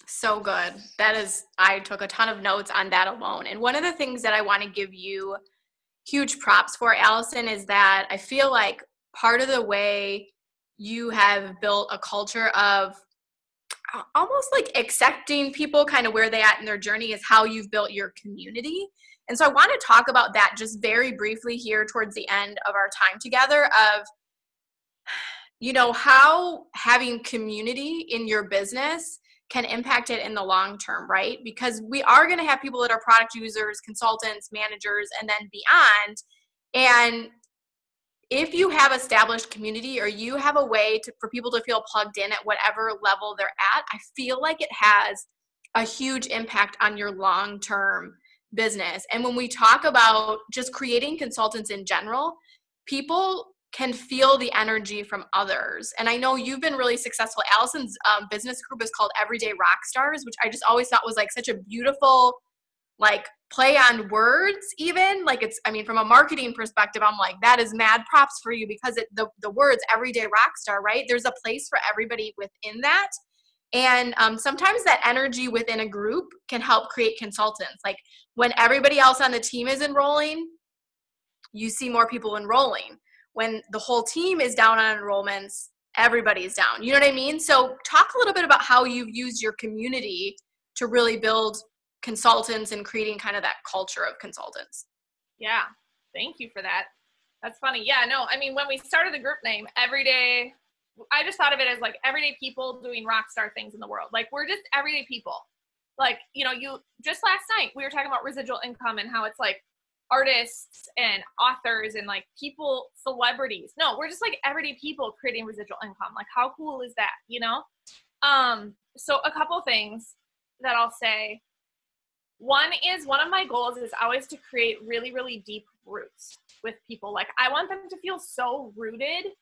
So good. I took a ton of notes on that alone. And one of the things that I want to give you huge props for, Allison, is that I feel like part of the way you have built a culture of almost like accepting people kind of where they at in their journey is how you've built your community. And so I want to talk about that just very briefly here towards the end of our time together of, you know, how having community in your business can impact it in the long term, right? Because we are going to have people that are product users, consultants, managers, and then beyond. And if you have established community, or you have a way for people to feel plugged in at whatever level they're at, I feel like it has a huge impact on your long-term business. And when we talk about just creating consultants in general, people can feel the energy from others. And I know you've been really successful. Allison's business group is called Everyday Rock Stars, which I just always thought was like such a beautiful, like, play on words even. Like, it's, I mean, from a marketing perspective, I'm like, that is mad props for you, because the words Everyday Rock Star, right? There's a place for everybody within that. And sometimes that energy within a group can help create consultants. Like, when everybody else on the team is enrolling, you see more people enrolling. When the whole team is down on enrollments, everybody's down. You know what I mean? So talk a little bit about how you've used your community to really build consultants and creating kind of that culture of consultants. Yeah, thank you for that. That's funny. Yeah, no, I mean, when we started the group name, Everyday, I just thought of it as like everyday people doing rock star things in the world. Like, we're just everyday people. Like, you know, just last night we were talking about residual income and how it's like artists and authors and like people, celebrities. No, we're just like everyday people creating residual income. Like, how cool is that, you know? So a couple things that I'll say. One of my goals is always to create really, really deep roots with people. Like, I want them to feel so rooted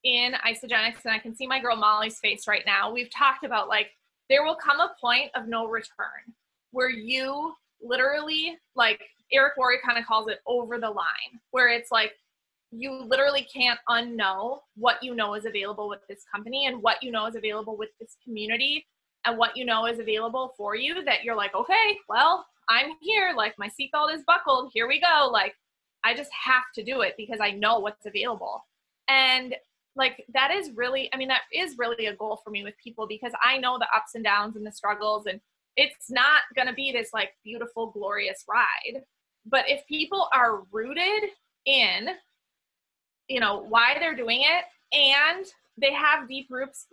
in Isagenix, and I can see my girl Molly's face right now. We've talked about, like, there will come a point of no return where you literally, like Eric Worre kind of calls it over the line, where it's like you literally can't unknow what you know is available with this company and what you know is available with this community and what you know is available for you, that you're like, okay, well, I'm here, like my seatbelt is buckled, here we go. Like, I just have to do it because I know what's available. And like, that is really a goal for me with people, because I know the ups and downs and the struggles, and it's not going to be this like beautiful, glorious ride. But if people are rooted in, you know, why they're doing it, and they have deep roots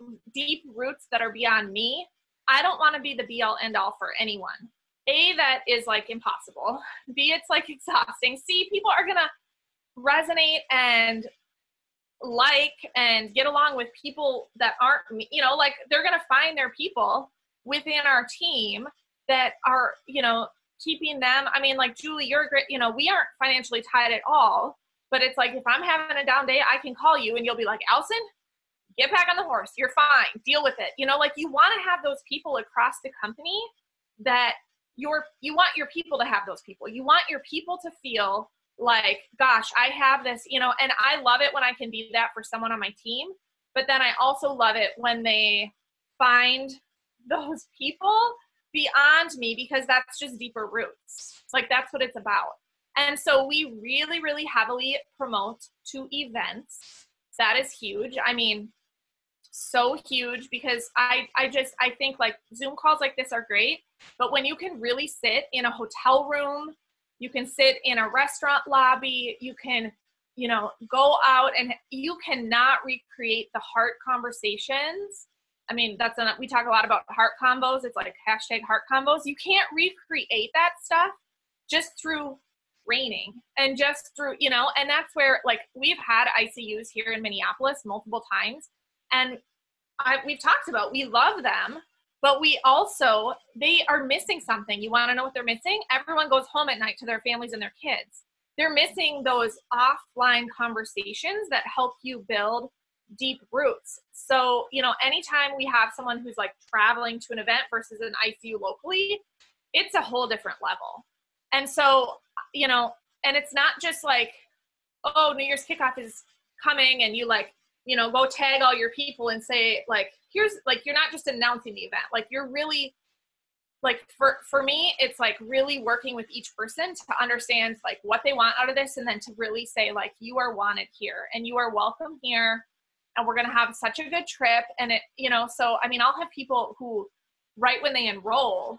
that are beyond me, I don't want to be the be all end all for anyone. A, that is like impossible. B, it's like exhausting. C, people are going to resonate and like and get along with people that aren't, you know, like they're going to find their people within our team that are, you know, keeping them. I mean, like, Julie, you're great. You know, we aren't financially tied at all, but it's like, if I'm having a down day, I can call you and you'll be like, Allison, get back on the horse. You're fine. Deal with it. You know, like, you want to have those people across the company that you want your people to have those people. You want your people to feel like, gosh, I have this, you know, and I love it when I can be that for someone on my team. But then I also love it when they find those people beyond me, because that's just deeper roots. Like, that's what it's about. And so we really, really heavily promote to events. That is huge. I mean, so huge, because I think like Zoom calls like this are great, but when you can really sit in a hotel room, you can sit in a restaurant lobby, you can, you know, go out, and you cannot recreate the heart conversations. I mean, we talk a lot about heart combos. It's like hashtag heart combos. You can't recreate that stuff just through training and just through, you know, and that's where, like, we've had ICUs here in Minneapolis multiple times, and we've talked about, we love them, but they are missing something. You want to know what they're missing? Everyone goes home at night to their families and their kids. They're missing those offline conversations that help you build deep roots. So, you know, anytime we have someone who's like traveling to an event versus an ICU locally, it's a whole different level. And so, you know, and it's not just like, oh, New Year's kickoff is coming and you like, you know, go tag all your people and say like, here's like, you're not just announcing the event. Like, you're really like, for me, it's like really working with each person to understand like what they want out of this. And then to really say like, you are wanted here and you are welcome here. And we're going to have such a good trip. And it, you know, so, I mean, I'll have people who right when they enroll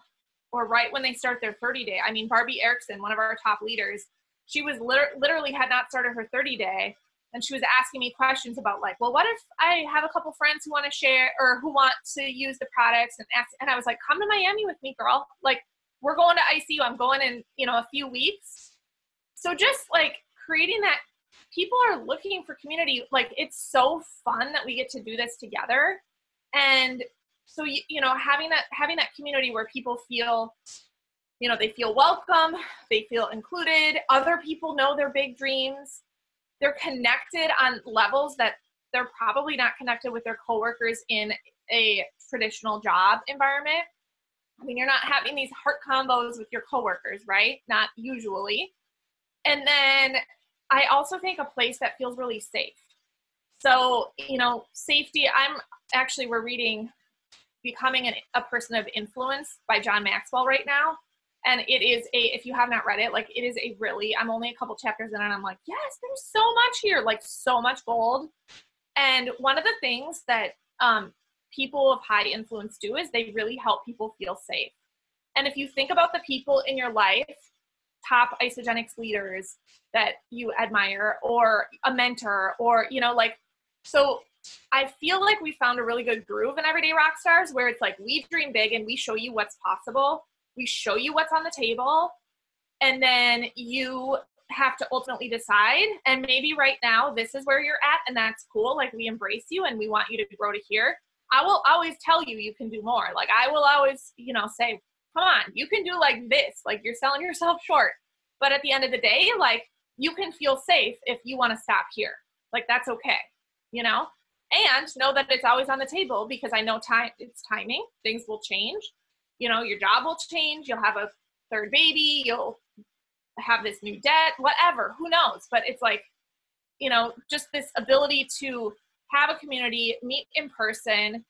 or right when they start their 30-day, I mean, Barbie Erickson, one of our top leaders, she was literally had not started her 30-day. And she was asking me questions about like, well, what if I have a couple friends who want to share or who want to use the products, and I was like, come to Miami with me, girl. Like, we're going to ICU. I'm going in, you know, a few weeks. So just like creating that, people are looking for community. Like, it's so fun that we get to do this together. And so, you know, having that community where people feel, you know, they feel welcome, they feel included. Other people know their big dreams. They're connected on levels that they're probably not connected with their coworkers in a traditional job environment. I mean, you're not having these heart combos with your coworkers, right? Not usually. And then I also think a place that feels really safe. So, you know, safety, we're reading Becoming a Person of Influence by John Maxwell right now. And it is if you have not read it, like, it is I'm only a couple chapters in and I'm like, yes, there's so much here, like so much gold. And one of the things that people of high influence do is they really help people feel safe. And if you think about the people in your life, top Isagenix leaders that you admire, or a mentor, or, you know, like, so I feel like we found a really good groove in Everyday Rockstars where it's like, we dream big and we show you what's possible. We show you what's on the table, and then you have to ultimately decide. And maybe right now, this is where you're at, and that's cool. Like, we embrace you and we want you to grow to here. I will always tell you, you can do more. Like, I will always, you know, say, come on, you can do like this, like you're selling yourself short. But at the end of the day, like you can feel safe if you want to stop here. Like that's okay, you know? And know that it's always on the table because I know it's timing. Things will change. You know, your job will change. You'll have a third baby. You'll have this new debt, whatever, who knows? But it's like, you know, just this ability to have a community, meet in person,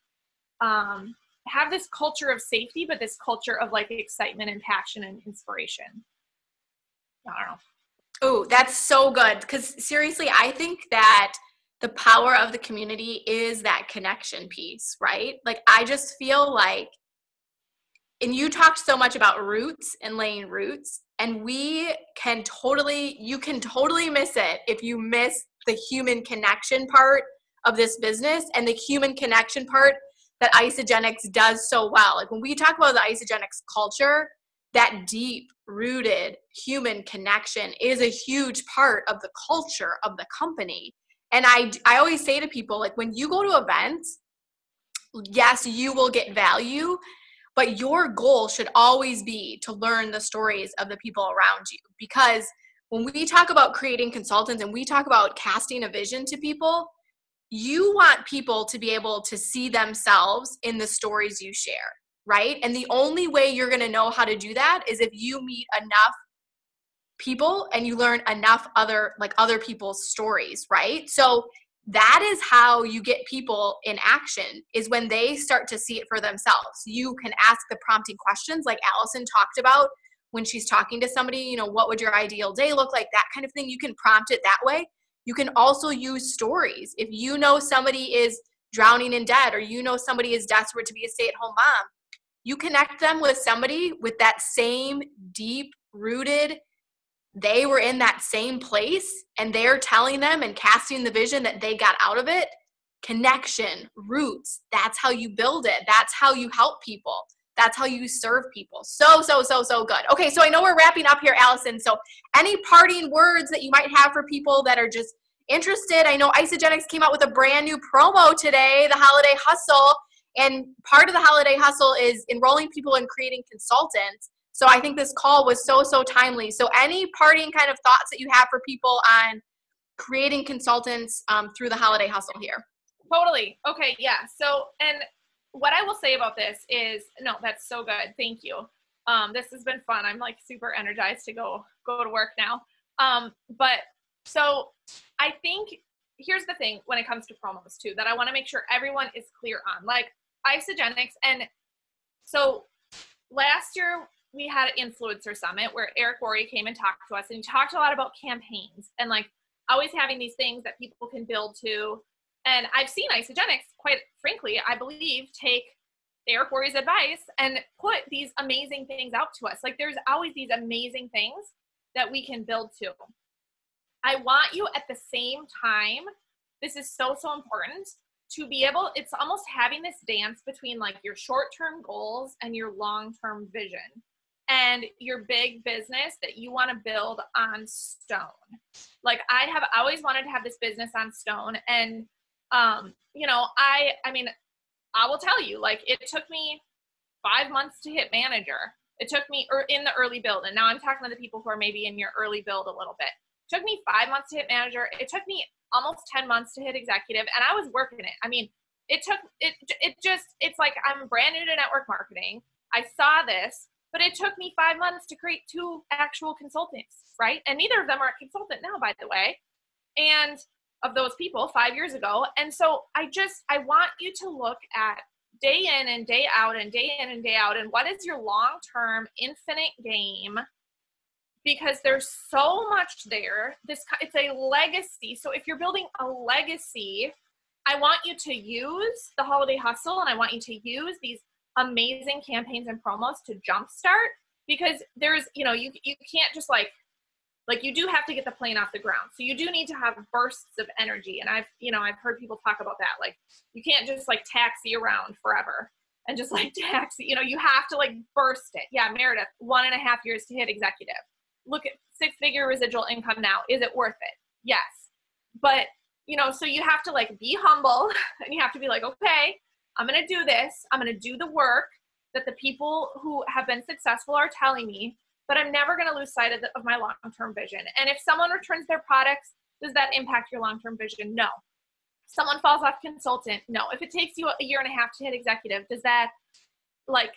have this culture of safety, but this culture of like excitement and passion and inspiration. I don't know. Oh, that's so good. Because seriously, I think that the power of the community is that connection piece, right? Like, I just feel like, and you talked so much about roots and laying roots, and you can totally miss it if you miss the human connection part of this business and the human connection part that Isagenix does so well. Like when we talk about the Isagenix culture, that deep rooted human connection is a huge part of the culture of the company. And I always say to people, like when you go to events, yes, you will get value, but your goal should always be to learn the stories of the people around you. Because when we talk about creating consultants and we talk about casting a vision to people, you want people to be able to see themselves in the stories you share, right? And the only way you're going to know how to do that is if you meet enough people and you learn enough other people's stories, right? So that is how you get people in action, is when they start to see it for themselves. You can ask the prompting questions like Allison talked about when she's talking to somebody, you know, what would your ideal day look like? That kind of thing. You can prompt it that way. You can also use stories. If you know somebody is drowning in debt, or you know somebody is desperate to be a stay-at-home mom, you connect them with somebody with that same deep-rooted, they were in that same place and they're telling them and casting the vision that they got out of it. Connection, roots, that's how you build it. That's how you help people. That's how you serve people. So good. Okay, so I know we're wrapping up here, Allison. So any parting words that you might have for people that are just interested? I know Isagenix came out with a brand new promo today, the Holiday Hustle. And part of the Holiday Hustle is enrolling people in creating consultants. So I think this call was so timely. So any parting kind of thoughts that you have for people on creating consultants through the Holiday Hustle here? Totally. Okay. Yeah. So, and what I will say about this is, no, that's so good. Thank you. This has been fun. I'm like super energized to go to work now. But so I think here's the thing when it comes to promos too, that I want to make sure everyone is clear on, like Isagenix. And so last year we had an influencer summit where Eric Worre came and talked to us, and he talked a lot about campaigns and like always having these things that people can build to. And I've seen Isagenix, quite frankly, I believe, take Eric Worre's advice and put these amazing things out to us. Like there's always these amazing things that we can build to. I want you at the same time, this is so important, to be able, it's almost having this dance between like your short-term goals and your long-term vision and your big business that you want to build on stone. Like I have always wanted to have this business on stone. And, you know, I mean, I will tell you, like it took me 5 months to hit manager. It took me in the early build. And now I'm talking to the people who are maybe in your early build a little bit. It took me 5 months to hit manager. It took me almost 10 months to hit executive. And I was working it. I mean, it's like I'm brand new to network marketing. I saw this, but it took me 5 months to create 2 actual consultants, right? And neither of them are a consultant now, by the way. And of those people 5 years ago. And so I want you to look at day in and day out and day in and day out. And what is your long-term infinite game? Because there's so much there. It's a legacy. So if you're building a legacy, I want you to use the Holiday Hustle, and I want you to use these amazing campaigns and promos to jumpstart, because there's, you know, you can't just like you do have to get the plane off the ground. So you do need to have bursts of energy. And I've heard people talk about that. Like you can't just like taxi around forever and just like taxi, you know, you have to like burst it. Yeah. Meredith, 1.5 years to hit executive. Look at 6-figure residual income now. Is it worth it? Yes. But, you know, so you have to like be humble and you have to be like, okay, I'm going to do this. I'm going to do the work. that the people who have been successful are telling me, but I'm never going to lose sight of my long-term vision. And if someone returns their products, does that impact your long-term vision? No. Someone falls off consultant? No. If it takes you a year and a half to hit executive, does that like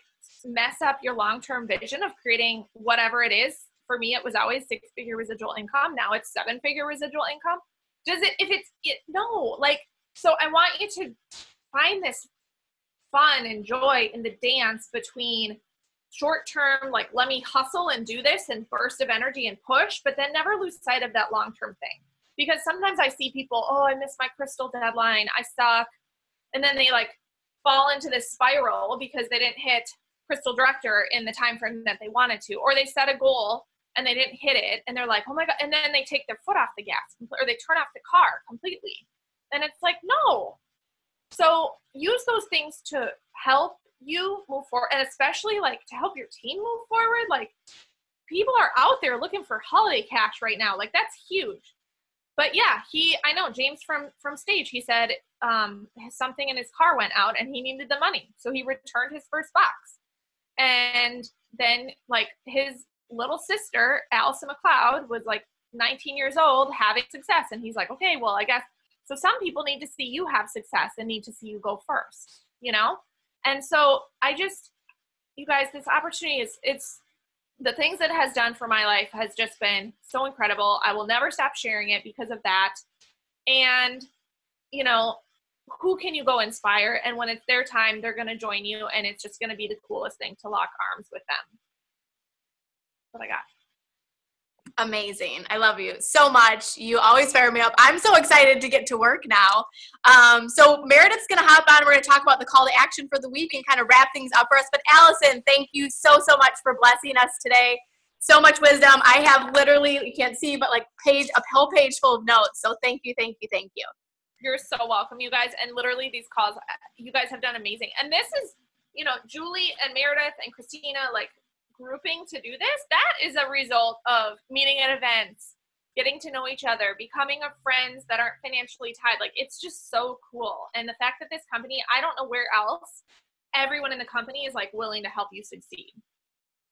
mess up your long-term vision of creating whatever it is? For me, it was always 6-figure residual income. Now it's 7-figure residual income. No, like, so I want you to find this fun and joy in the dance between short-term, like, let me hustle and do this and burst of energy and push, but then never lose sight of that long-term thing. Because sometimes I see people, oh, I missed my crystal deadline, I suck. And then they like fall into this spiral because they didn't hit crystal director in the time frame that they wanted to, or they set a goal and they didn't hit it and they're like, oh my God. And then they take their foot off the gas or they turn off the car completely. And it's like, no. So use those things to help you move forward, and especially like to help your team move forward. Like, people are out there looking for holiday cash right now. Like, that's huge. But yeah, I know James from Stage, he said something in his car went out and he needed the money. So he returned his first box. And then like his little sister, Allison McLeod, was like 19 years old having success. And he's like, okay, well, I guess, so some people need to see you have success and need to see you go first, you know? And so you guys, this opportunity it's the things that it has done for my life has just been so incredible. I will never stop sharing it because of that. And, you know, who can you go inspire? And when it's their time, they're going to join you. And it's just going to be the coolest thing to lock arms with them. What I got. Amazing. I love you so much. You always fire me up. I'm so excited to get to work now. So Meredith's going to hop on. We're going to talk about the call to action for the week and kind of wrap things up for us. But Allison, thank you so much for blessing us today. So much wisdom. I have literally, you can't see, but like a whole page full of notes. So thank you. You're so welcome, you guys. And literally these calls, you guys have done amazing. And this is, you know, Julie and Meredith and Christina, like, grouping to do this, that is a result of meeting at events, getting to know each other, becoming friends that aren't financially tied. Like, it's just so cool. And the fact that this company, I don't know where else, everyone in the company is like willing to help you succeed.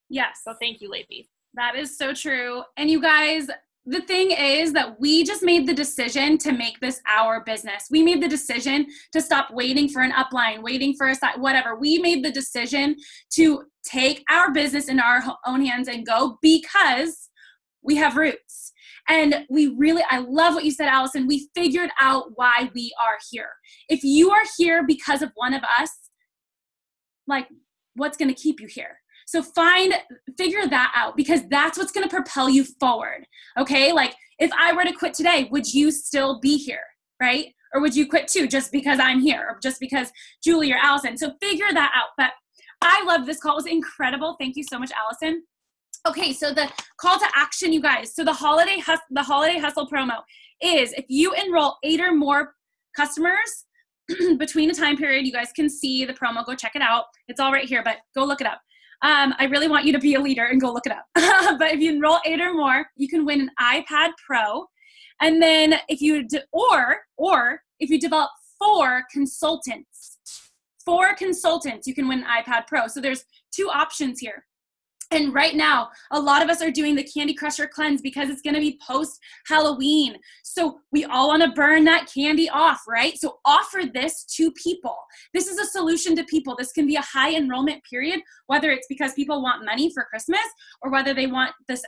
Yes. So thank you, ladies. That is so true. And you guys, the thing is that we just made the decision to make this our business. We made the decision to stop waiting for an upline, waiting for whatever. We made the decision to take our business in our own hands and go because we have roots. And I love what you said, Allison. We figured out why we are here. If you are here because of one of us, like, what's going to keep you here? So figure that out, because that's what's going to propel you forward. Okay. Like, if I were to quit today, would you still be here? Right? Or would you quit too, just because I'm here, or just because Julie or Allison? So figure that out. But I love this call. It was incredible. Thank you so much, Allison. Okay. So the call to action, you guys. So the holiday hustle promo is, if you enroll 8 or more customers between a time period, you guys can see the promo. Go check it out. It's all right here, but go look it up. I really want you to be a leader and go look it up. But if you enroll 8 or more, you can win an iPad Pro. And then if you if you develop 4 consultants, you can win an iPad Pro. So there's 2 options here. And right now, a lot of us are doing the Candy Crusher cleanse because it's going to be post-Halloween. So we all want to burn that candy off, right? So offer this to people. This is a solution to people. This can be a high enrollment period, whether it's because people want money for Christmas or whether they want this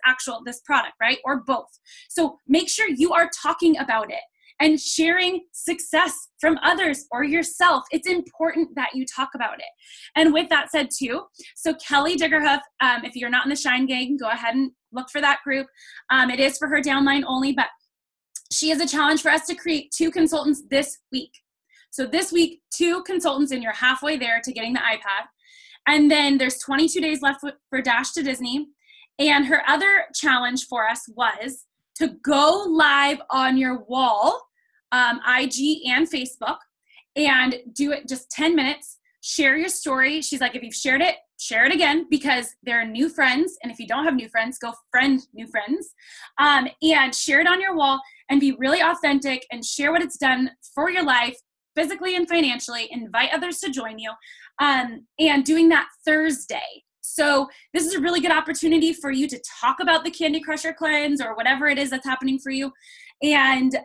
product, right? Or both. So make sure you are talking about it and sharing success from others or yourself. It's important that you talk about it. And with that said too, so Kelly Diggerhoof, if you're not in the Shine Gang, go ahead and look for that group. It is for her downline only, but she has a challenge for us to create 2 consultants this week. So this week, 2 consultants, and you're halfway there to getting the iPad. And then there's 22 days left for Dash to Disney. And her other challenge for us was to go live on your wall, IG and Facebook, and do it just 10 minutes. Share your story. She's like, if you've shared it, share it again, because there are new friends. And if you don't have new friends, go friend new friends. And share it on your wall and be really authentic and share what it's done for your life. physically and financially, invite others to join you, and doing that Thursday. So this is a really good opportunity for you to talk about the Candy Crusher cleanse or whatever it is that's happening for you. And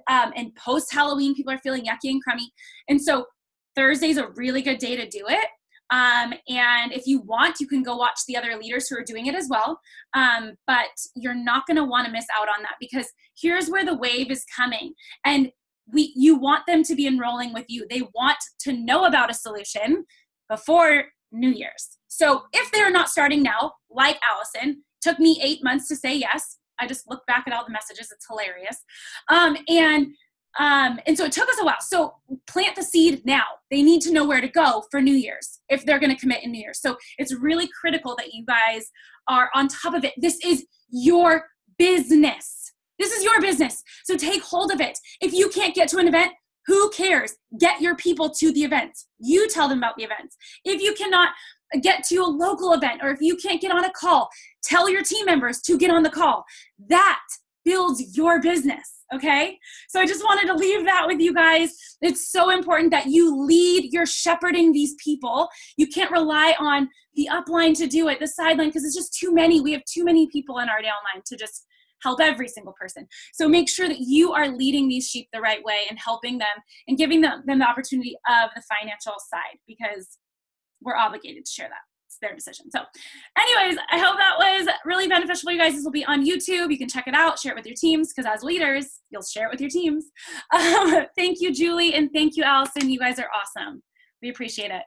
post Halloween, people are feeling yucky and crummy. And so Thursday's a really good day to do it. And if you want, you can go watch the other leaders who are doing it as well. But you're not going to want to miss out on that, because here's where the wave is coming. And you want them to be enrolling with you. They want to know about a solution before New Year's. So if they're not starting now, like Allison, took me 8 months to say yes. I just look back at all the messages. It's hilarious. And so it took us a while. So plant the seed now. They need to know where to go for New Year's if they're going to commit in New Year's. So it's really critical that you guys are on top of it. This is your business. This is your business. So take hold of it. If you can't get to an event, who cares? Get your people to the events. You tell them about the events. If you cannot get to a local event, or if you can't get on a call, tell your team members to get on the call. That builds your business, okay? So I just wanted to leave that with you guys. It's so important that you lead, you're shepherding these people. You can't rely on the upline to do it, the sideline, because it's just too many. We have too many people in our downline to just help every single person. So make sure that you are leading these sheep the right way and helping them and giving them the opportunity of the financial side, because we're obligated to share that. It's their decision. So anyways, I hope that was really beneficial for you guys. This will be on YouTube. You can check it out, share it with your teams, because as leaders, you'll share it with your teams. Thank you, Julie, and thank you, Allison. You guys are awesome. We appreciate it.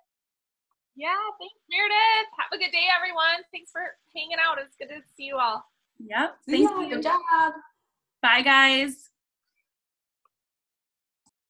Yeah, thanks, Meredith. Have a good day, everyone. Thanks for hanging out. It's good to see you all. Yep. Thank you. Good job. Bye, guys.